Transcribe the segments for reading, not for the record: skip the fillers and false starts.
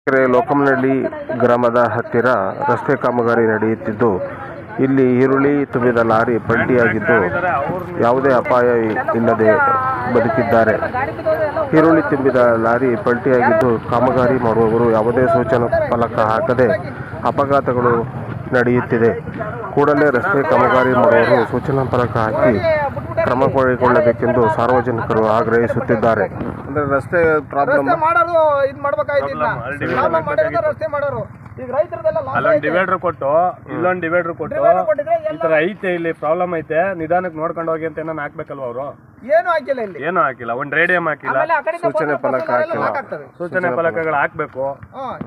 ಲೋಕಂನಹಳ್ಳಿ ಗ್ರಾಮದ ಹತ್ತಿರ ರಸ್ತೆ ಕಾಮಗಾರಿ ನಡೆಯುತ್ತಿದ್ದು, ಇಲ್ಲಿ ಈರುಳ್ಳಿ ತುಂಬಿದ ಲಾರಿ ಪಲ್ಟಿಯಾಗಿದ್ದು ಯಾವುದೇ ಅಪಾಯ ಇಲ್ಲದೆ ಬದುಕಿದ್ದಾರೆ. ಈರುಳ್ಳಿ ತುಂಬಿದ ಲಾರಿ ಪಲ್ಟಿಯಾಗಿದ್ದು ಕಾಮಗಾರಿ ಮಾಡುವವರು ಯಾವುದೇ ಸೂಚನಾ ಫಲಕ ಹಾಕದೆ ಅಪಘಾತಗಳು ನಡೆಯುತ್ತಿದೆ. ಕೂಡಲೇ ರಸ್ತೆ ಕಾಮಗಾರಿ ಮಾಡುವವರು ಸೂಚನಾ ಫಲಕ ಹಾಕಿ ಕ್ರಮ ಕೈಗೊಳ್ಳಬೇಕೆಂದು ಸಾರ್ವಜನಿಕರು ಆಗ್ರಹಿಸುತ್ತಿದ್ದಾರೆ. ಅಂದ್ರೆ ರಸ್ತೆ ಪ್ರಾಬ್ಲಮ್ ಮಾಡೋರು ಇದು ಮಾಡ್ಬೇಕಾಯ್ತು. ರಸ್ತೆ ಮಾಡೋರು ಈಗ ರೈತರದೆಲ್ಲ ಅಲ್ಲೊಂದು ಡಿವೈಡರ್ ಕೊಟ್ಟು ಇಲ್ಲೊಂದು ಡಿವೈಡರ್ ಕೊಟ್ಟು ಈ ತರ ಐತೆ, ಇಲ್ಲಿ ಪ್ರಾಬ್ಲಮ್ ಐತೆ, ನಿಧಾನಕ್ಕೆ ನೋಡ್ಕೊಂಡು ಹೋಗಿ ಅಂತ ಏನೋ ಹಾಕ್ಬೇಕಲ್ವ ಅವರು? ಏನು ಹಾಕಿಲ್ಲ, ಇಲ್ಲಿ ಏನು ಹಾಕಿಲ್ಲ, ಒಂದು ರೇಡಿಯಂ ಹಾಕಿಲ್ಲ, ಸೂಚನೆ ಫಲಕ ಹಾಕಿಲ್ಲ. ಸೂಚನೆ ಫಲಕಗಳು ಹಾಕ್ಬೇಕು.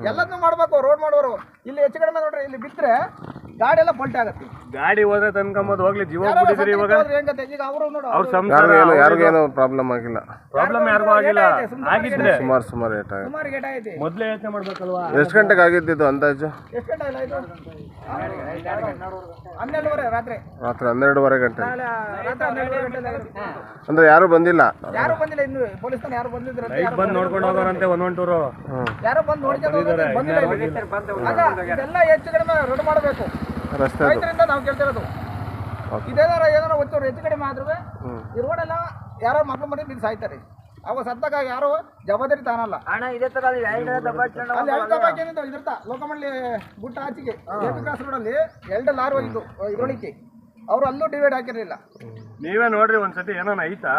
ಎಲ್ಲದನ್ನೂ ಮಾಡ್ಬೇಕು. ರೋಡ್ ಮಾಡೋರು ಇಲ್ಲಿ ಹೆಚ್ಚು ಕಡಿಮೆ ನೋಡ್ರಿ, ಇಲ್ಲಿ ಬಿತ್ತರೆ ಗಾಡಿ ಎಲ್ಲ ಪಲ್ಟಿ ಆಗುತ್ತೆ. ಗಾಡಿ ಹೋದ್ರೆ ತನ್ಕೊಂಬೋದು, ಹೋಗ್ಲಿ ಜೀವ ಬಿಟ್ಟಿದ್ರಿ ಇವಾಗ. ಈಗ ಅವರು ನೋಡು, ಅವ್ರ ಸಂಸಾರ ಯಾರಿಗೇನು ಪ್ರಾಬ್ಲಮ್ ಆಗಿಲ್ಲ. ಪ್ರಾಬ್ಲಮ್ ಯಾರಿಗೂ ಆಗಿಲ್ಲ. ಆಗಿದ್ರೆ ಸುಮಾರು ಗೇಟ್ ಐತಿ. ಮೊದ್ಲೇ ಯೋಚನೆ ಮಾಡ್ಬೇಕಲ್ವಾ? ಎಷ್ಟು ಗಂಟೆಗೆ ಆಗಿದ್ದು ಅಂದಾಜು? ಎಷ್ಟು ಗಂಟೆ ಇಲ್ಲ ಇದು? 12:30 ರಾತ್ರಿ 12:30 ಗಂಟೆ. ರಾತ್ರಿ 12:30 ಗಂಟೆ. ಅಂದ್ರೆ ಯಾರು ಬಂದಿಲ್ಲ? ಯಾರು ಬಂದಿಲ್ಲ ಇನ್ನು. ಪೊಲೀಸ್ ಯಾರು ಬಂದಿದ್ರು? ಬಂದು ನೋಡ್ಕೊಂಡು ಹೋಗೋರಂತೆ ಒಂದೊಂಟೂರು. ಯಾರೋ ಬಂದು ನೋಡ್ಕೊಂಡು ಬಂದಿಲ್ಲ. ಇದೆಲ್ಲ ಹೆಚ್ಚು ಕಡಿಮೆ ರೋಡ್ ಮಾಡಬೇಕು. ರಸ್ತೆ ರೈತರಿಂದ ನಾವು ಕೇಳ್ತಿರೋದು ಇದೇನಾರ ಏನಾರ ಒಚ್ಚೋರು ಹೆಚ್ಚು ಕಡಿಮೆ ಆದ್ರೂ ಈ ರೋಡೆಲ್ಲ ಯಾರೋ ಮಕ್ಳು ಮರಿ ಬಿದ್ದು ಸಾಯ್ತಾರೆ. ಅವ ಸತ್ತಾಗ ಯಾರು ಜವಾಬ್ದಾರಿ ತಾನಲ್ಲ. ಇದಿರ್ತಾ ಲೋಕಮಳ್ಳಿ ಗುಟ್ಟ ಆಚೆಗೆ ಕ್ರಾಸ್ ರೋಡಲ್ಲಿ 2 ಲಾರಿ ಹೋಗಿದ್ದು ಈರುಳ್ಳಿಕ್ಕೆ. ಅವರು ಅಲ್ಲೂ ಡಿವೈಡ್ ಹಾಕಿರಲಿಲ್ಲ. ನೀವೇ ನೋಡ್ರಿ ಒಂದ್ಸತಿ ಏನಾನ ಐತಾ?